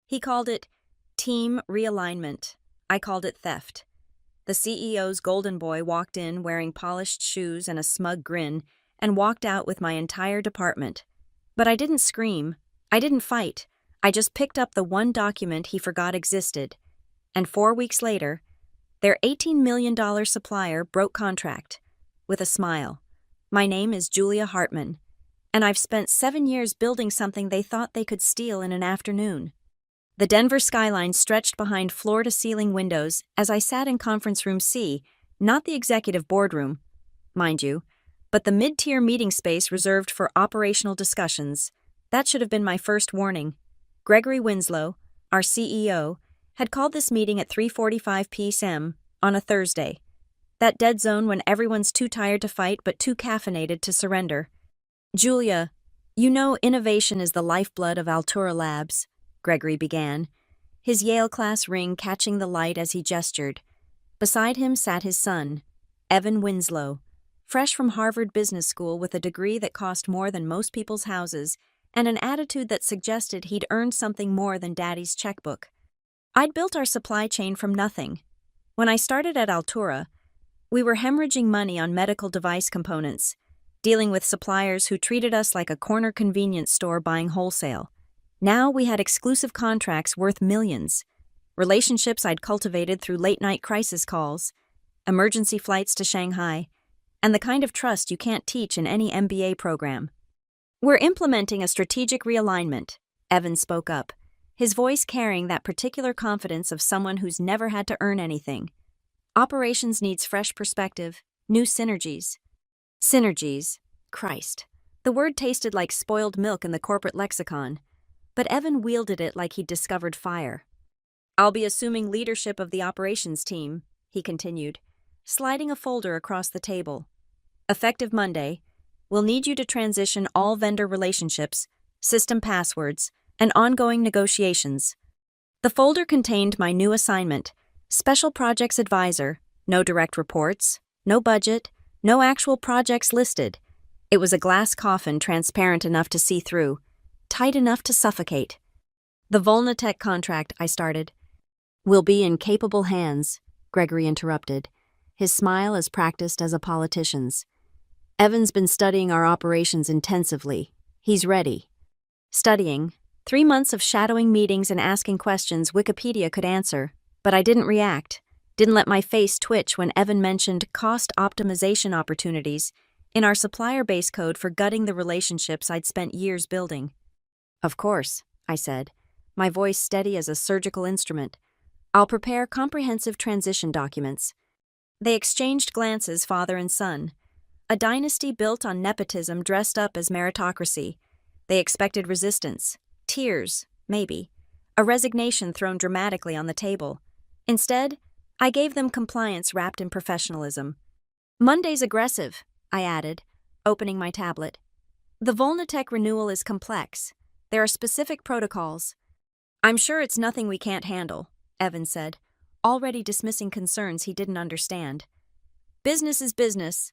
He called it team realignment. I called it theft. The CEO's golden boy walked in wearing polished shoes and a smug grin and walked out with my entire department. But I didn't scream. I didn't fight. I just picked up the one document he forgot existed. And 4 weeks later, their $18 million supplier broke contract. With a smile. My name is Julia Hartman, and I've spent 7 years building something they thought they could steal in an afternoon. The Denver skyline stretched behind floor-to-ceiling windows as I sat in conference room C, not the executive boardroom, mind you, but the mid-tier meeting space reserved for operational discussions. That should have been my first warning. Gregory Winslow, our CEO, had called this meeting at 3:45 p.m. on a Thursday. That dead zone when everyone's too tired to fight but too caffeinated to surrender. Julia, you know innovation is the lifeblood of Altura Labs, Gregory began, his Yale class ring catching the light as he gestured. Beside him sat his son, Evan Winslow, fresh from Harvard Business School with a degree that cost more than most people's houses and an attitude that suggested he'd earned something more than Daddy's checkbook. I'd built our supply chain from nothing. When I started at Altura, we were hemorrhaging money on medical device components, dealing with suppliers who treated us like a corner convenience store buying wholesale. Now we had exclusive contracts worth millions, relationships I'd cultivated through late-night crisis calls, emergency flights to Shanghai, and the kind of trust you can't teach in any MBA program. We're implementing a strategic realignment, Evan spoke up, his voice carrying that particular confidence of someone who's never had to earn anything. Operations needs fresh perspective, new synergies. Synergies. Christ. The word tasted like spoiled milk in the corporate lexicon, but Evan wielded it like he'd discovered fire. I'll be assuming leadership of the operations team, he continued, sliding a folder across the table. Effective Monday, we'll need you to transition all vendor relationships, system passwords, and ongoing negotiations. The folder contained my new assignment, Special Projects Advisor, no direct reports, no budget, no actual projects listed. It was a glass coffin transparent enough to see through, tight enough to suffocate. The Volnatech contract, I started. Will be in capable hands, Gregory interrupted, his smile as practiced as a politician's. Evan's been studying our operations intensively. He's ready. Studying. 3 months of shadowing meetings and asking questions Wikipedia could answer. But I didn't react, didn't let my face twitch when Evan mentioned cost optimization opportunities in our supplier base code for gutting the relationships I'd spent years building. Of course, I said, my voice steady as a surgical instrument. I'll prepare comprehensive transition documents. They exchanged glances, father and son. A dynasty built on nepotism dressed up as meritocracy. They expected resistance, tears, maybe, a resignation thrown dramatically on the table. Instead, I gave them compliance wrapped in professionalism. Monday's aggressive, I added, opening my tablet. The Volnatech renewal is complex. There are specific protocols. I'm sure it's nothing we can't handle, Evan said, already dismissing concerns he didn't understand. Business is business.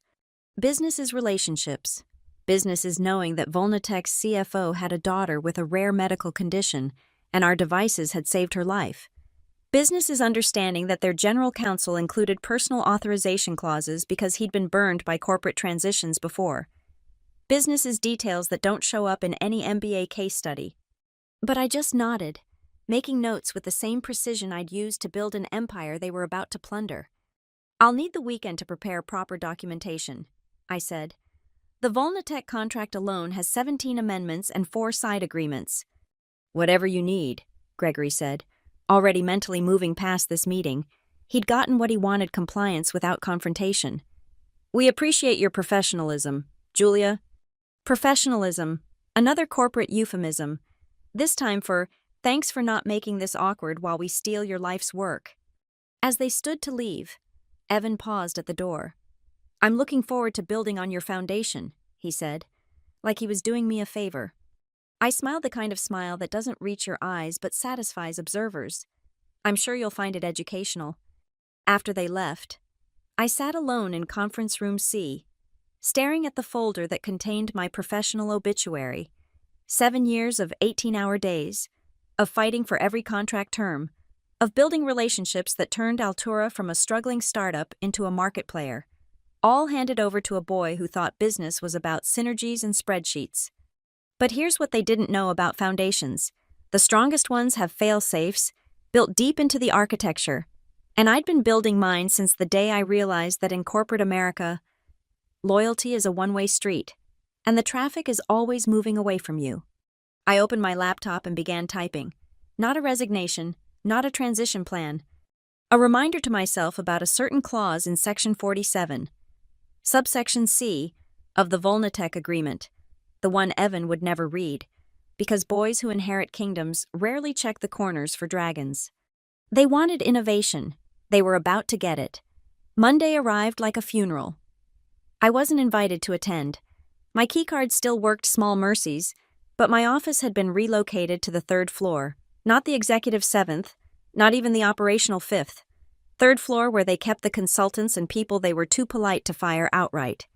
Business is relationships. Business is knowing that Volnatech's CFO had a daughter with a rare medical condition, and our devices had saved her life. Business is understanding that their general counsel included personal authorization clauses because he'd been burned by corporate transitions before. Business is details that don't show up in any MBA case study. But I just nodded, making notes with the same precision I'd used to build an empire they were about to plunder. I'll need the weekend to prepare proper documentation, I said. The Volnatech contract alone has 17 amendments and 4 side agreements. Whatever you need, Gregory said, already mentally moving past this meeting. He'd gotten what he wanted, compliance without confrontation. We appreciate your professionalism, Julia. Professionalism, another corporate euphemism, this time for thanks for not making this awkward while we steal your life's work. As they stood to leave, Evan paused at the door. I'm looking forward to building on your foundation, he said, like he was doing me a favor. I smiled the kind of smile that doesn't reach your eyes but satisfies observers. I'm sure you'll find it educational. After they left, I sat alone in conference room C, staring at the folder that contained my professional obituary. 7 years of 18-hour days, of fighting for every contract term, of building relationships that turned Altura from a struggling startup into a market player, all handed over to a boy who thought business was about synergies and spreadsheets. But here's what they didn't know about foundations. The strongest ones have fail-safes, built deep into the architecture, and I'd been building mine since the day I realized that in corporate America, loyalty is a one-way street, and the traffic is always moving away from you. I opened my laptop and began typing. Not a resignation, not a transition plan. A reminder to myself about a certain clause in Section 47, subsection C, of the Volnitech Agreement, the one Evan would never read, because boys who inherit kingdoms rarely check the corners for dragons. They wanted innovation. They were about to get it. Monday arrived like a funeral. I wasn't invited to attend. My keycard still worked small mercies, but my office had been relocated to the 3rd floor, not the executive 7th, not even the operational 5th. 3rd floor where they kept the consultants and people they were too polite to fire outright.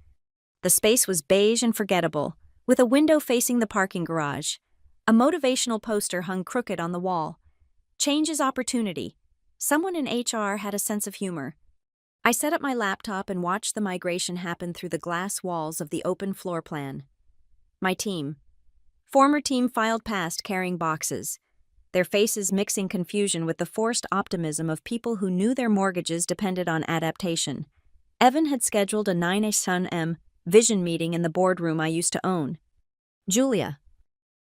The space was beige and forgettable, with a window facing the parking garage. A motivational poster hung crooked on the wall. Change is opportunity. Someone in HR had a sense of humor. I set up my laptop and watched the migration happen through the glass walls of the open floor plan. My team. Former team filed past carrying boxes, their faces mixing confusion with the forced optimism of people who knew their mortgages depended on adaptation. Evan had scheduled a 9 a.m. vision meeting in the boardroom I used to own. Julia.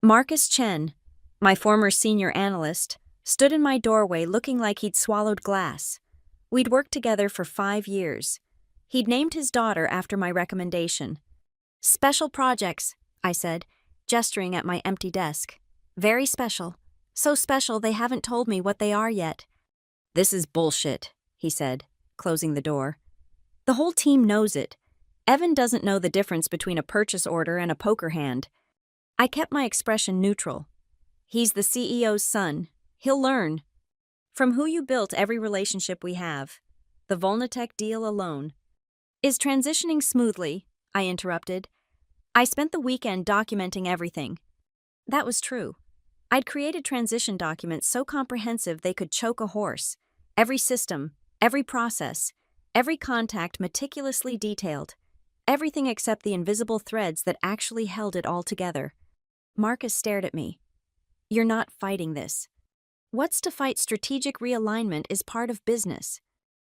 Marcus Chen, my former senior analyst, stood in my doorway looking like he'd swallowed glass. We'd worked together for 5 years. He'd named his daughter after my recommendation. Special projects, I said, gesturing at my empty desk. Very special. So special they haven't told me what they are yet. This is bullshit, he said, closing the door. The whole team knows it. Evan doesn't know the difference between a purchase order and a poker hand. I kept my expression neutral. He's the CEO's son. He'll learn. From who you built every relationship we have. The Volnitech deal alone. Is transitioning smoothly? I interrupted. I spent the weekend documenting everything. That was true. I'd created transition documents so comprehensive they could choke a horse. Every system, every process, every contact meticulously detailed. Everything except the invisible threads that actually held it all together. Marcus stared at me. You're not fighting this. What's to fight? Strategic realignment is part of business.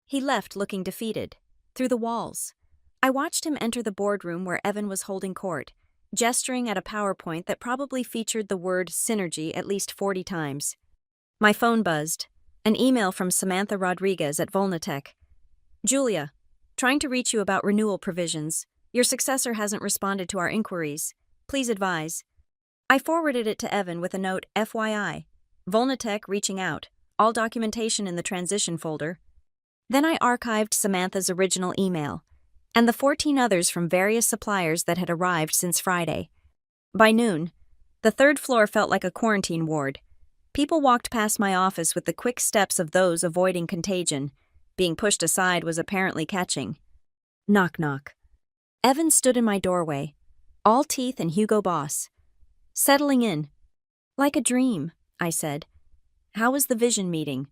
He left looking defeated, through the walls. I watched him enter the boardroom where Evan was holding court, gesturing at a PowerPoint that probably featured the word synergy at least 40 times. My phone buzzed. An email from Samantha Rodriguez at Volnitech. Julia, trying to reach you about renewal provisions. Your successor hasn't responded to our inquiries. Please advise. I forwarded it to Evan with a note, FYI. Volnitech reaching out. All documentation in the transition folder. Then I archived Samantha's original email, and the 14 others from various suppliers that had arrived since Friday. By noon, the 3rd floor felt like a quarantine ward. People walked past my office with the quick steps of those avoiding contagion. Being pushed aside was apparently catching. Knock, knock. Evan stood in my doorway, all teeth and Hugo Boss. Settling in. Like a dream, I said. How was the vision meeting?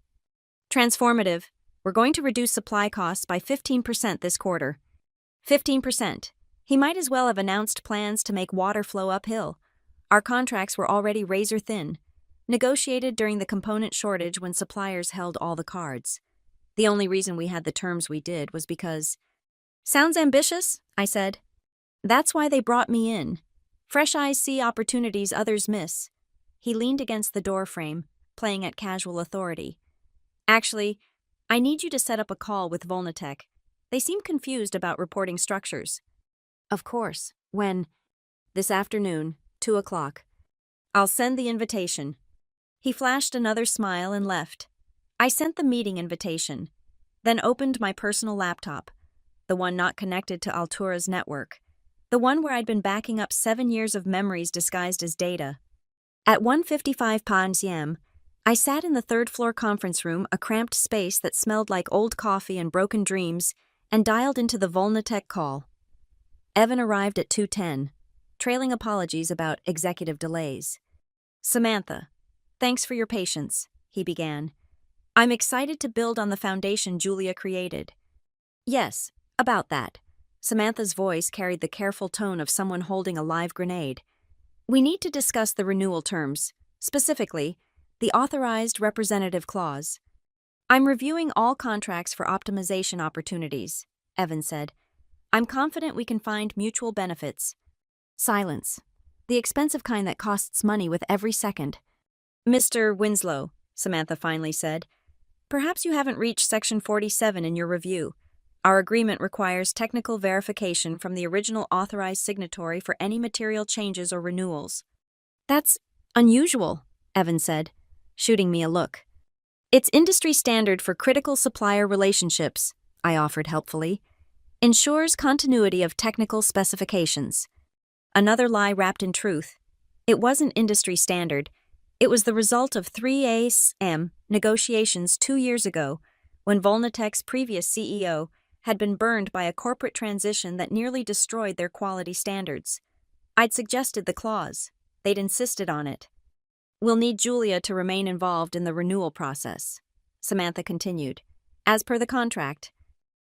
Transformative. We're going to reduce supply costs by 15% this quarter. 15%. He might as well have announced plans to make water flow uphill. Our contracts were already razor thin, negotiated during the component shortage when suppliers held all the cards. The only reason we had the terms we did was because... Sounds ambitious, I said. That's why they brought me in. Fresh eyes see opportunities others miss. He leaned against the doorframe, playing at casual authority. Actually, I need you to set up a call with Volnitech. They seem confused about reporting structures. Of course. When? This afternoon, 2 o'clock. I'll send the invitation. He flashed another smile and left. I sent the meeting invitation, then opened my personal laptop, the one not connected to Altura's network, the one where I'd been backing up 7 years of memories disguised as data. At 1:55 p.m., I sat in the 3rd floor conference room, a cramped space that smelled like old coffee and broken dreams, and dialed into the Volnitech call. Evan arrived at 2:10, trailing apologies about executive delays. Samantha, Thanks for your patience, he began. I'm excited to build on the foundation Julia created. Yes, about that. Samantha's voice carried the careful tone of someone holding a live grenade. We need to discuss the renewal terms, specifically, the authorized representative clause. I'm reviewing all contracts for optimization opportunities, Evan said. I'm confident we can find mutual benefits. Silence. The expensive kind that costs money with every second. Mr. Winslow, Samantha finally said, perhaps you haven't reached Section 47 in your review. Our agreement requires technical verification from the original authorized signatory for any material changes or renewals. That's unusual, Evan said, shooting me a look. It's industry standard for critical supplier relationships, I offered helpfully. Ensures continuity of technical specifications. Another lie wrapped in truth. It wasn't industry standard. It was the result of 3AM negotiations 2 years ago, when Volnatech's previous CEO had been burned by a corporate transition that nearly destroyed their quality standards. I'd suggested the clause. They'd insisted on it. We'll need Julia to remain involved in the renewal process, Samantha continued. As per the contract.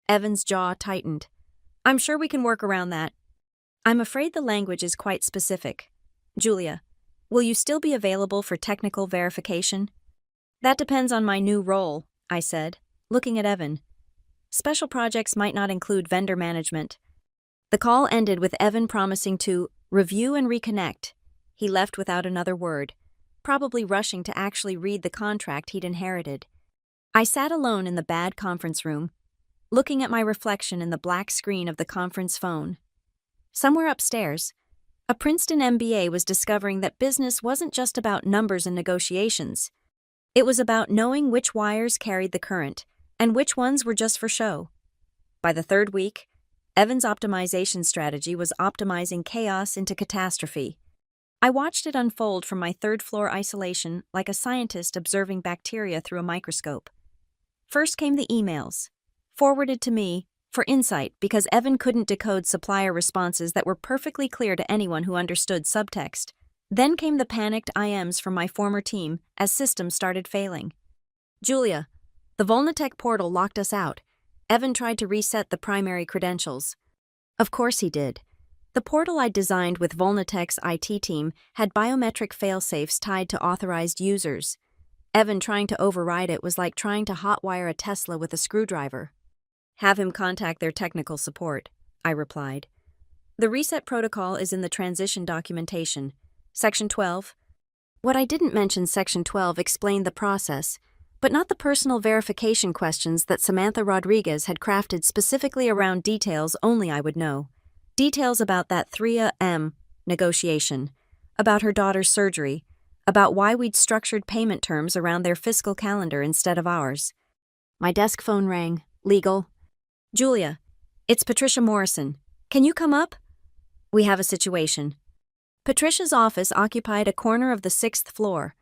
Evan's jaw tightened. I'm sure we can work around that. I'm afraid the language is quite specific. Julia, will you still be available for technical verification? That depends on my new role, I said, looking at Evan. Special projects might not include vendor management. The call ended with Evan promising to review and reconnect. He left without another word, probably rushing to actually read the contract he'd inherited. I sat alone in the bad conference room, looking at my reflection in the black screen of the conference phone. Somewhere upstairs, a Princeton MBA was discovering that business wasn't just about numbers and negotiations. It was about knowing which wires carried the current and which ones were just for show. By the third week, Evan's optimization strategy was optimizing chaos into catastrophe. I watched it unfold from my third-floor isolation like a scientist observing bacteria through a microscope. First came the emails, forwarded to me for insight because Evan couldn't decode supplier responses that were perfectly clear to anyone who understood subtext. Then came the panicked IMs from my former team as systems started failing. Julia, the Volnatech portal locked us out. Evan tried to reset the primary credentials. Of course he did. The portal I'd designed with Volnatech's IT team had biometric failsafes tied to authorized users. Evan trying to override it was like trying to hotwire a Tesla with a screwdriver. Have him contact their technical support, I replied. The reset protocol is in the transition documentation. Section 12. What I didn't mention, Section 12 explained the process, but not the personal verification questions that Samantha Rodriguez had crafted specifically around details only I would know. Details about that 3AM negotiation, about her daughter's surgery, about why we'd structured payment terms around their fiscal calendar instead of ours. My desk phone rang. Legal. Julia, it's Patricia Morrison. Can you come up? We have a situation. Patricia's office occupied a corner of the 6th floor,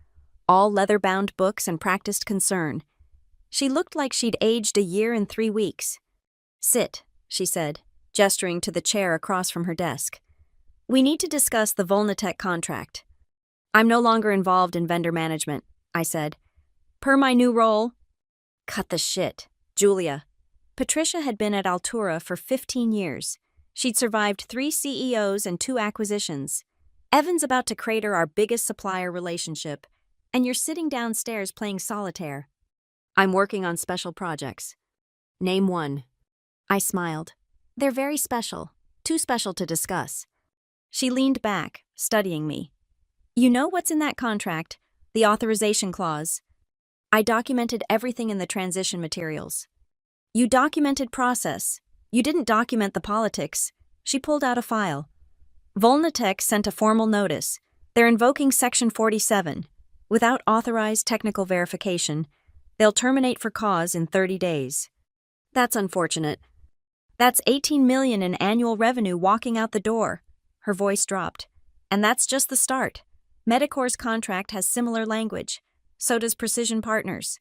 all leather-bound books and practiced concern. She looked like she'd aged a year and 3 weeks. Sit, she said, gesturing to the chair across from her desk. We need to discuss the Volnatech contract. I'm no longer involved in vendor management, I said. Per my new role. Cut the shit, Julia. Patricia had been at Altura for 15 years. She'd survived 3 CEOs and 2 acquisitions. Evan's about to crater our biggest supplier relationship, and you're sitting downstairs playing solitaire. I'm working on special projects. Name one. I smiled. They're very special, too special to discuss. She leaned back, studying me. You know what's in that contract, the authorization clause. I documented everything in the transition materials. You documented process. You didn't document the politics. She pulled out a file. Volnatech sent a formal notice. They're invoking Section 47. Without authorized technical verification, they'll terminate for cause in 30 days. That's unfortunate. That's $18 million in annual revenue walking out the door. Her voice dropped. And that's just the start. Medicor's contract has similar language. So does Precision Partners.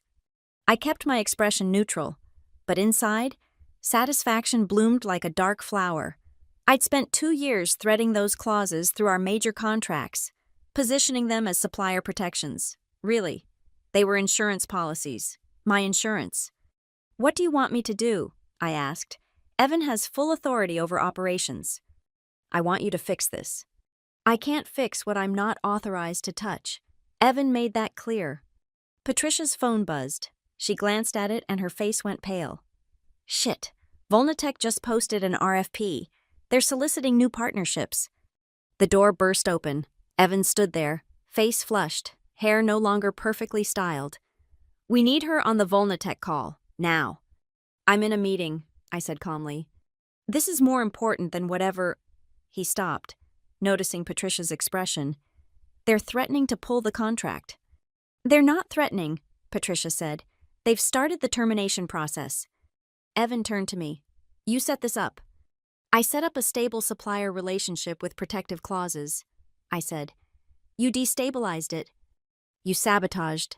I kept my expression neutral, but inside, satisfaction bloomed like a dark flower. I'd spent 2 years threading those clauses through our major contracts, positioning them as supplier protections. Really. They were insurance policies. My insurance. What do you want me to do? I asked. Evan has full authority over operations. I want you to fix this. I can't fix what I'm not authorized to touch. Evan made that clear. Patricia's phone buzzed. She glanced at it and her face went pale. Shit. Volnatech just posted an RFP. They're soliciting new partnerships. The door burst open. Evan stood there, face flushed, hair no longer perfectly styled. We need her on the Volnatech call, now. I'm in a meeting, I said calmly. This is more important than whatever... He stopped, noticing Patricia's expression. They're threatening to pull the contract. They're not threatening, Patricia said. They've started the termination process. Evan turned to me. You set this up. I set up a stable supplier relationship with protective clauses, I said. You destabilized it. You sabotaged.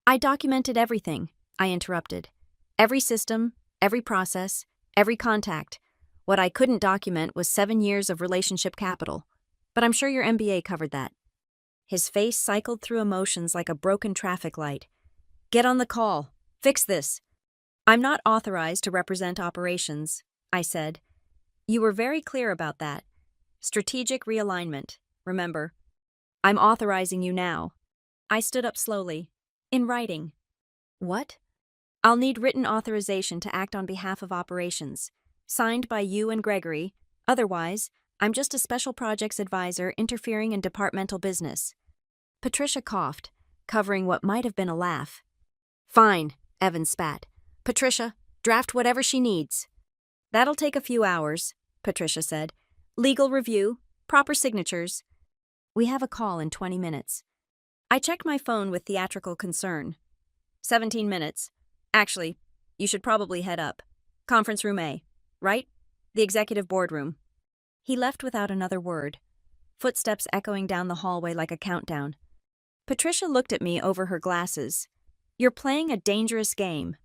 I documented everything, I interrupted. Every system, every process, every contact. What I couldn't document was 7 years of relationship capital. But I'm sure your MBA covered that. His face cycled through emotions like a broken traffic light. Get on the call. Fix this. I'm not authorized to represent operations, I said. You were very clear about that. Strategic realignment, remember. I'm authorizing you now. I stood up slowly. In writing. What? I'll need written authorization to act on behalf of operations. Signed by you and Gregory. Otherwise, I'm just a special projects advisor interfering in departmental business. Patricia coughed, covering what might have been a laugh. Fine, Evan spat. Patricia, draft whatever she needs. That'll take a few hours, Patricia said. Legal review, proper signatures. We have a call in 20 minutes. I checked my phone with theatrical concern. 17 minutes. Actually, you should probably head up. Conference room A, right? The executive boardroom. He left without another word, footsteps echoing down the hallway like a countdown. Patricia looked at me over her glasses. You're playing a dangerous game.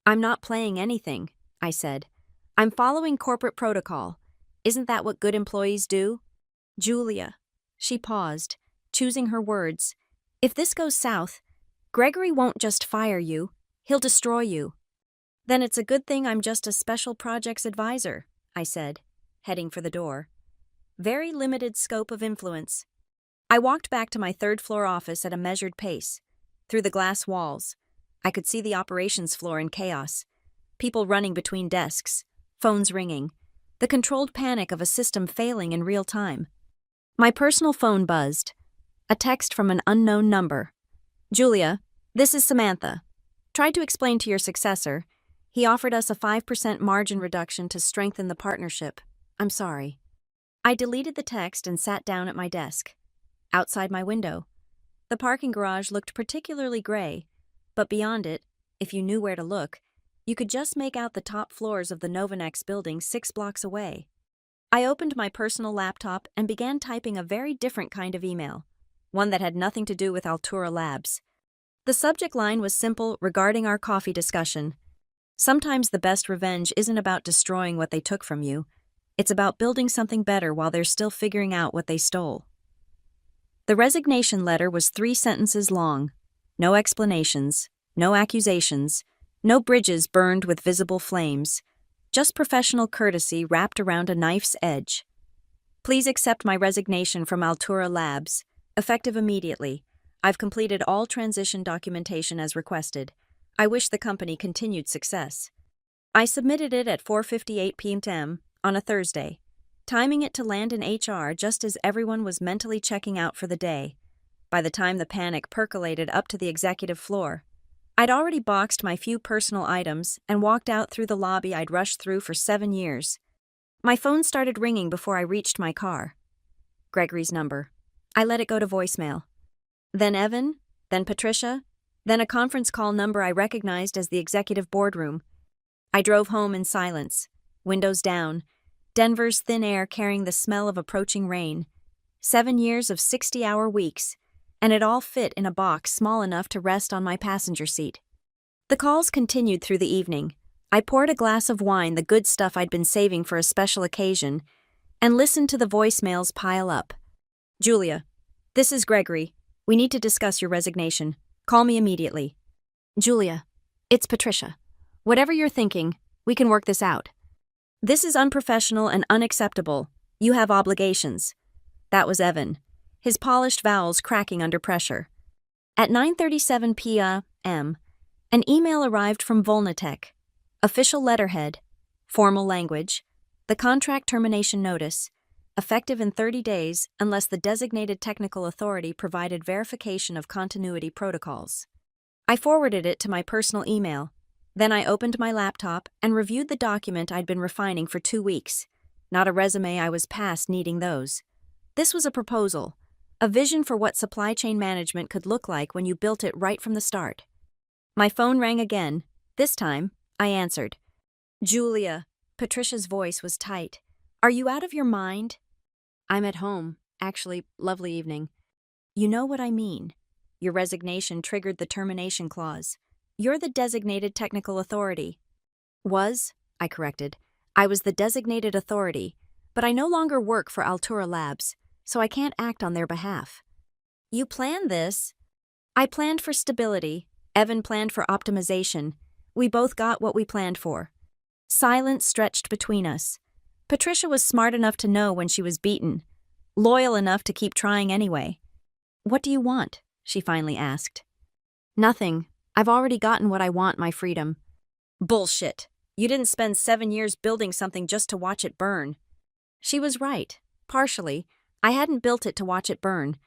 I'm not playing anything, I said. I'm following corporate protocol. Isn't that what good employees do? Julia. She paused, choosing her words. If this goes south, Gregory won't just fire you, he'll destroy you. Then it's a good thing I'm just a special projects advisor, I said, heading for the door. Very limited scope of influence. I walked back to my third-floor office at a measured pace. Through the glass walls, I could see the operations floor in chaos. People running between desks, phones ringing, the controlled panic of a system failing in real time. My personal phone buzzed. A text from an unknown number. Julia, this is Samantha. Tried to explain to your successor. He offered us a 5% margin reduction to strengthen the partnership. I'm sorry. I deleted the text and sat down at my desk. Outside my window, the parking garage looked particularly gray, but beyond it, if you knew where to look, you could just make out the top floors of the Novanex building 6 blocks away. I opened my personal laptop and began typing a very different kind of email, one that had nothing to do with Altura Labs. The subject line was simple regarding our coffee discussion. Sometimes the best revenge isn't about destroying what they took from you. It's about building something better while they're still figuring out what they stole. The resignation letter was 3 sentences long. No explanations, no accusations, no bridges burned with visible flames. Just professional courtesy wrapped around a knife's edge. Please accept my resignation from Altura Labs, effective immediately. I've completed all transition documentation as requested. I wish the company continued success. I submitted it at 4:58 p.m. on a Thursday, timing it to land in HR just as everyone was mentally checking out for the day. By the time the panic percolated up to the executive floor, I'd already boxed my few personal items and walked out through the lobby I'd rushed through for 7 years. My phone started ringing before I reached my car. Gregory's number. I let it go to voicemail. Then Evan, then Patricia, then a conference call number I recognized as the executive boardroom. I drove home in silence, windows down, Denver's thin air carrying the smell of approaching rain. 7 years of 60-hour weeks, and it all fit in a box small enough to rest on my passenger seat. The calls continued through the evening. I poured a glass of wine, the good stuff I'd been saving for a special occasion, and listened to the voicemails pile up. Julia, this is Gregory. We need to discuss your resignation. Call me immediately. Julia, it's Patricia. Whatever you're thinking, we can work this out. This is unprofessional and unacceptable. You have obligations. That was Evan, his polished vowels cracking under pressure. At 9:37 p.m., an email arrived from Volnatech. Official letterhead, formal language, the contract termination notice, effective in 30 days unless the designated technical authority provided verification of continuity protocols. I forwarded it to my personal email. Then I opened my laptop and reviewed the document I'd been refining for 2 weeks. Not a resume, I was past needing those. This was a proposal, a vision for what supply chain management could look like when you built it right from the start. My phone rang again. This time, I answered. Julia, Patricia's voice was tight. Are you out of your mind? I'm at home. Actually, lovely evening. You know what I mean. Your resignation triggered the termination clause. You're the designated technical authority. I corrected. I was the designated authority, but I no longer work for Altura Labs, so I can't act on their behalf. You planned this? I planned for stability. Evan planned for optimization. We both got what we planned for. Silence stretched between us. Patricia was smart enough to know when she was beaten, loyal enough to keep trying anyway. What do you want? She finally asked. Nothing. I've already gotten what I want, my freedom. Bullshit. You didn't spend 7 years building something just to watch it burn. She was right. Partially. I hadn't built it to watch it burn.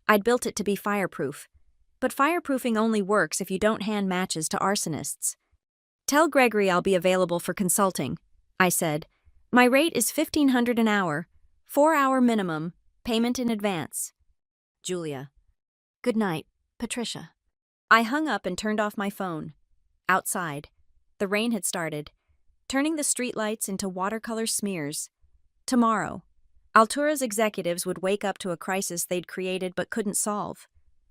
I'd built it to be fireproof. But fireproofing only works if you don't hand matches to arsonists. Tell Gregory I'll be available for consulting, I said. My rate is $1,500 an hour, 4-hour minimum, payment in advance. Julia. Good night, Patricia. I hung up and turned off my phone. Outside, the rain had started, turning the streetlights into watercolor smears. Tomorrow, Altura's executives would wake up to a crisis they'd created but couldn't solve.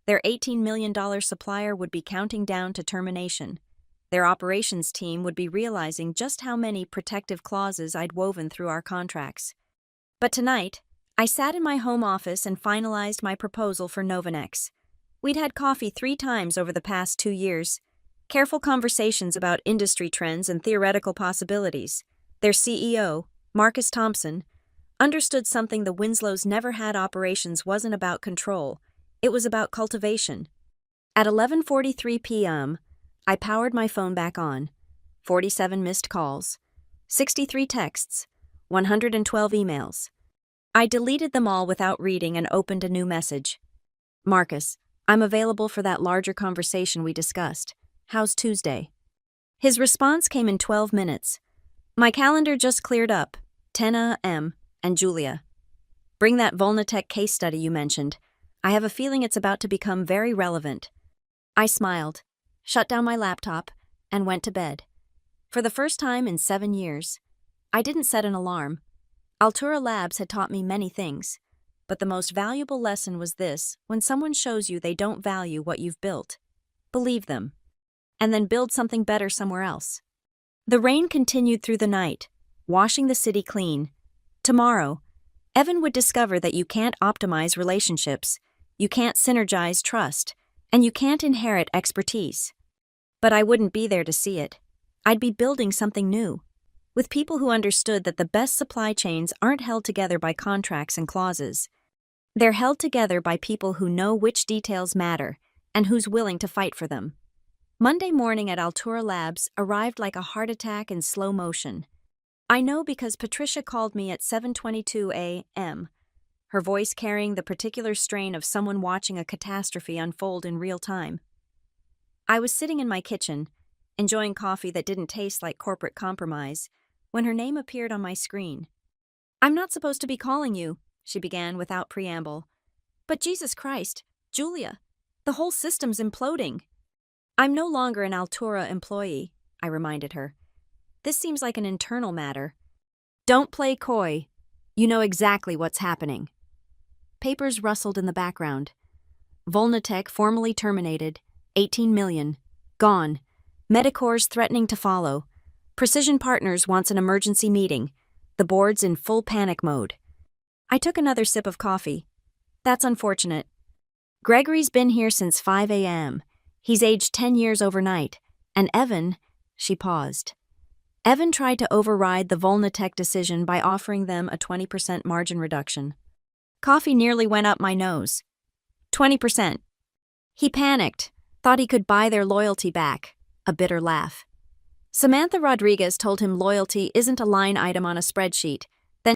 Their $18 million supplier would be counting down to termination. Their operations team would be realizing just how many protective clauses I'd woven through our contracts. But tonight, I sat in my home office and finalized my proposal for Novanex. We'd had coffee 3 times over the past 2 years. Careful conversations about industry trends and theoretical possibilities. Their CEO, Marcus Thompson, understood something the Winslows never had. Operations wasn't about control. It was about cultivation. At 11:43 p.m., I powered my phone back on. 47 missed calls, 63 texts, 112 emails. I deleted them all without reading and opened a new message. Marcus, I'm available for that larger conversation we discussed. How's Tuesday? His response came in 12 minutes. My calendar just cleared up. 10 a.m. and Julia. Bring that Volnatech case study you mentioned. I have a feeling it's about to become very relevant. I smiled, shut down my laptop, and went to bed. For the first time in 7 years, I didn't set an alarm. Altura Labs had taught me many things, but the most valuable lesson was this: when someone shows you they don't value what you've built, believe them, and then build something better somewhere else. The rain continued through the night, washing the city clean. Tomorrow, Evan would discover that you can't optimize relationships, you can't synergize trust, and you can't inherit expertise. But I wouldn't be there to see it. I'd be building something new, with people who understood that the best supply chains aren't held together by contracts and clauses. They're held together by people who know which details matter and who's willing to fight for them. Monday morning at Altura Labs arrived like a heart attack in slow motion. I know because Patricia called me at 7:22 a.m., her voice carrying the particular strain of someone watching a catastrophe unfold in real time. I was sitting in my kitchen, enjoying coffee that didn't taste like corporate compromise, when her name appeared on my screen. I'm not supposed to be calling you, she began without preamble. But Jesus Christ, Julia, the whole system's imploding. I'm no longer an Altura employee, I reminded her. This seems like an internal matter. Don't play coy. You know exactly what's happening. Papers rustled in the background. Volnatech formally terminated. 18 million. Gone. Medicor's threatening to follow. Precision Partners wants an emergency meeting. The board's in full panic mode. I took another sip of coffee. That's unfortunate. Gregory's been here since 5 a.m. He's aged 10 years overnight. And Evan, she paused. Evan tried to override the Volnatech decision by offering them a 20% margin reduction. Coffee nearly went up my nose. 20%. He panicked, thought he could buy their loyalty back. A bitter laugh. Samantha Rodriguez told him loyalty isn't a line item on a spreadsheet.